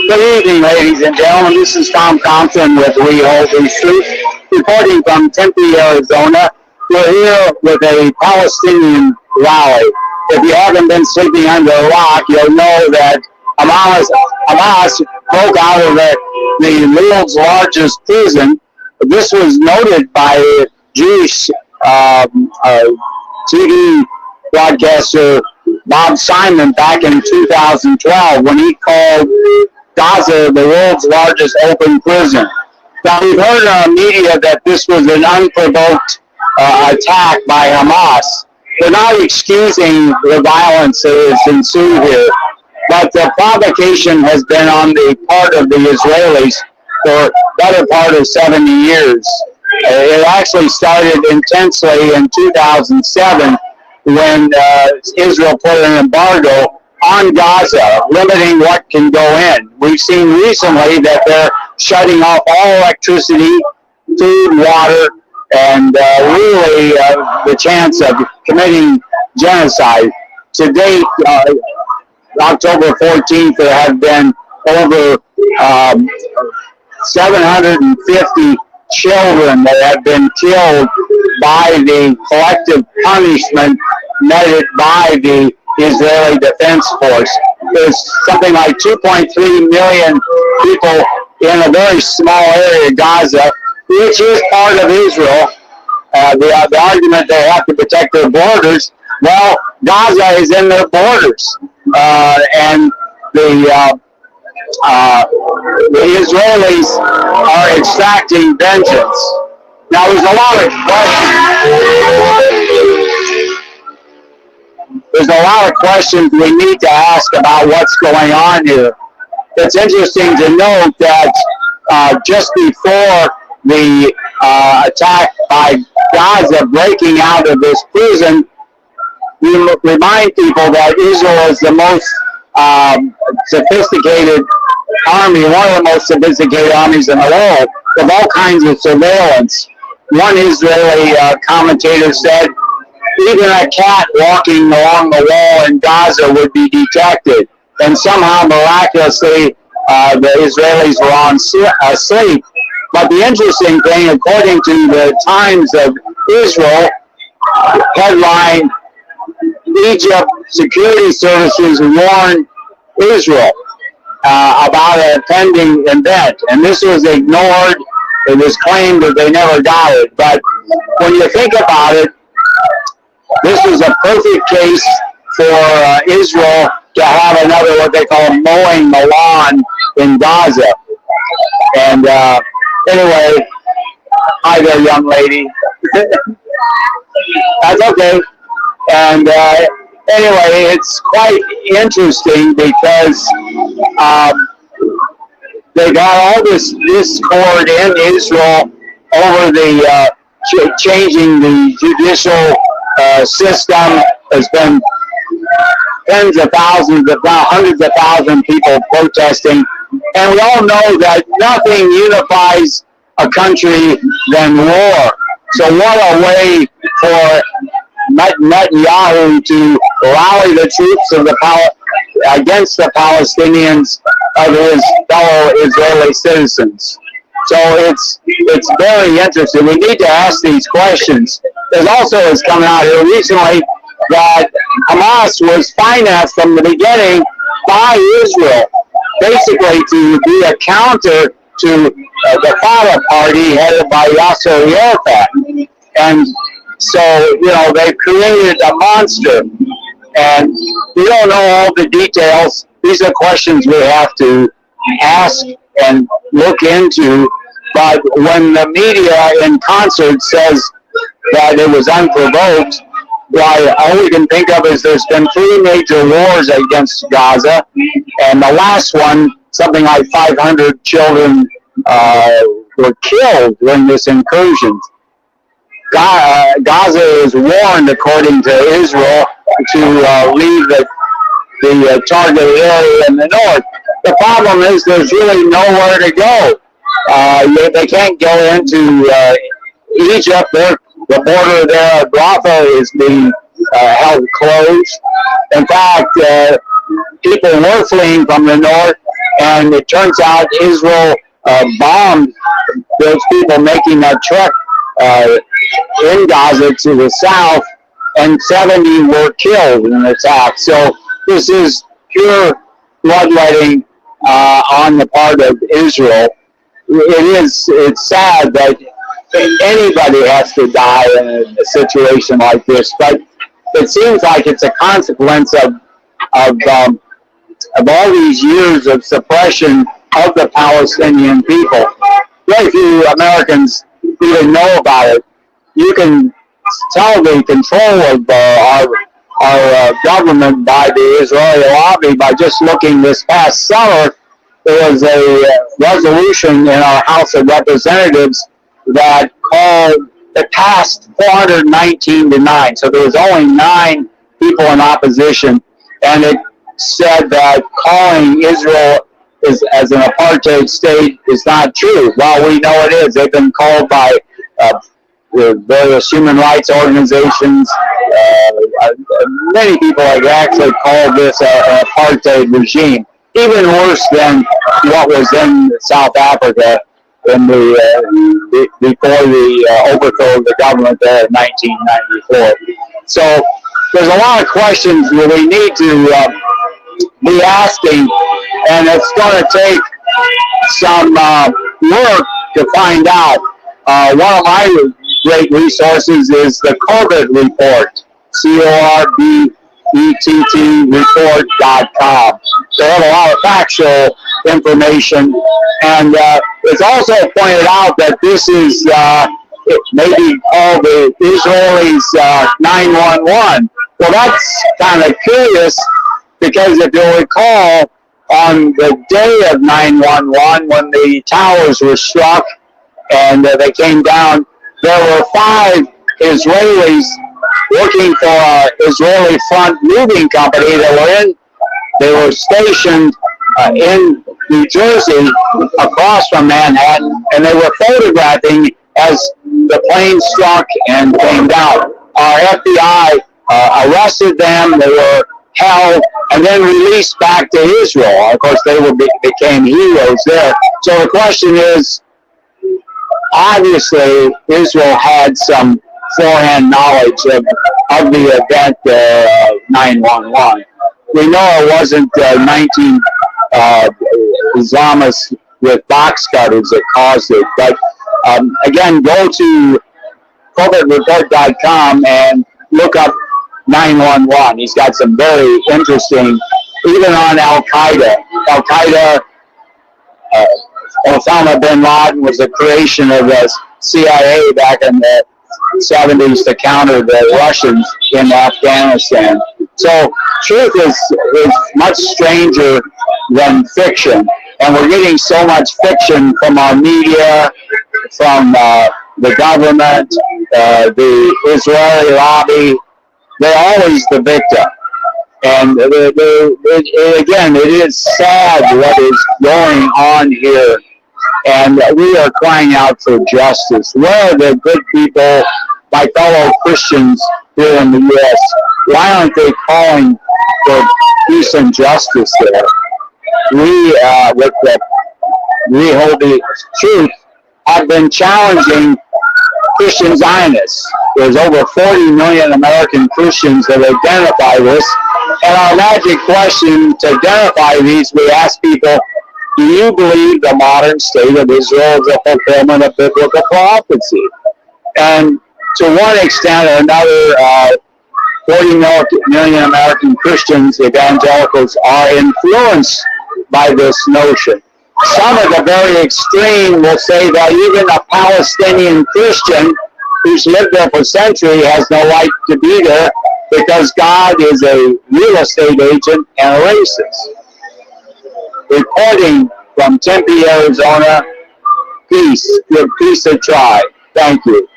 Good evening, ladies and gentlemen. This is Tom Compton with We Hold These Truths, reporting from Tempe, Arizona. We're here with a Palestinian rally. If you haven't been sleeping under a rock, you'll know that Hamas broke out of the world's largest prison. This was noted by Jewish TV broadcaster Bob Simon back in 2012 when he called Gaza the world's largest open prison. Now, we've heard in the media that this was an unprovoked attack by Hamas. They're not excusing the violence that has ensued here, but the provocation has been on the part of the Israelis for the better part of 70 years. It actually started intensely in 2007 when Israel put an embargo on Gaza, limiting what can go in. We've seen recently that they're shutting off all electricity, food, water, and really the chance of committing genocide. To date, October 14th, there have been over 750 children that have been killed by the collective punishment meted by the Israeli Defense Force. There's something like 2.3 million people in a very small area of Gaza, which is part of Israel. The argument they have to protect their borders, well, Gaza is in their borders, and the Israelis are extracting vengeance. Now, there's a lot of questions we need to ask about what's going on here. It's interesting to note that just before the attack by Gaza breaking out of this prison, we remind people that Israel is the most sophisticated army, one of the most sophisticated armies in the world, with all kinds of surveillance. One Israeli commentator said even a cat walking along the wall in Gaza would be detected, and somehow miraculously the Israelis were asleep. But the interesting thing, according to the Times of Israel, headline, Egypt security services warned Israel about a pending event, and this was ignored. It was claimed that they never got it. But when you think about it, this was a perfect case for Israel to have another, what they call, mowing the lawn in Gaza. And anyway, hi there, young lady. That's okay. And anyway, it's quite interesting because they got all this discord in Israel over the changing the judicial system. There's been tens of thousands, if not hundreds of thousands, people protesting. And we all know that nothing unifies a country than war. So what a way for Netanyahu to rally the troops of against the Palestinians of his fellow Israeli citizens. So it's very interesting. We need to ask these questions. There's also has come out here recently that Hamas was financed from the beginning by Israel, basically to be a counter to the Fatah party headed by Yasser Arafat. And so, they've created a monster. And we don't know all the details. These are questions we have to ask and look into. But when the media in concert says that it was unprovoked, why all we can think of is there's been 3 major wars against Gaza, and the last one, something like 500 children were killed during this incursion. Gaza is warned, according to Israel, to leave the targeted area in the north. The problem is there's really nowhere to go. They can't go into Egypt. The border there at Rafah is being held closed. In fact, people were fleeing from the north, And it turns out Israel bombed those people making that trek in Gaza to the south, and 70 were killed in the attack. So this is pure bloodletting on the part of Israel. It's sad that anybody has to die in a situation like this, but it seems like it's a consequence of all these years of suppression of the Palestinian people. Very few Americans even know about it. You can tell the control of our government by the Israeli lobby by just looking this past summer. There was a resolution in our House of Representatives that it passed 419 to 9. So there was only 9 people in opposition, and it said that calling Israel as an apartheid state is not true. Well, we know it is. They've been called by the various human rights organizations. Many people have actually called this an apartheid regime, even worse than what was in South Africa before the overthrow of the government there in 1994. So there's a lot of questions that we need to be asking, and it's going to take some work to find out. One of my great resources is the Corbett Report, CORBETT report.com. They have a lot of factual information, and it's also pointed out that this is maybe called the Israelis 911. Well, that's kind of curious, because if you'll recall, on the day of 911, when the towers were struck and they came down, there were 5 Israelis working for an Israeli front moving company they were stationed in New Jersey across from Manhattan, and they were photographing as the plane struck and came down. Our FBI arrested them. They were held and then released back to Israel. Of course, they became heroes there. So the question is, obviously, Israel had some forehand knowledge of the event of 911. We know it wasn't 19 Islamists with box cutters that caused it. But again, go to CovertReport.com and look up 911. He's got some very interesting, even on Al-Qaeda. Al-Qaeda, Osama bin Laden was a creation of the CIA back in the 70s to counter the Russians in Afghanistan. So truth is much stranger than fiction. And we're getting so much fiction from our media, from the government, the Israeli lobby. They're always the victim. And again, it is sad what is going on here. And we are crying out for justice. Where are the good people, my fellow Christians here in the U.S.? Why aren't they calling for peace and justice there? We, with the We Hold the Truth, have been challenging Christian Zionists. There's over 40 million American Christians that identify this. And our magic question to identify these, we ask people, do you believe the modern state of Israel is a fulfillment of biblical prophecy? And to one extent or another, 40 million American Christians, evangelicals, are influenced by this notion. Some of the very extreme will say that even a Palestinian Christian who's lived there for centuries has no right to be there because God is a real estate agent and a racist. Reporting from Tempe, Arizona, peace. Give peace a try. Thank you.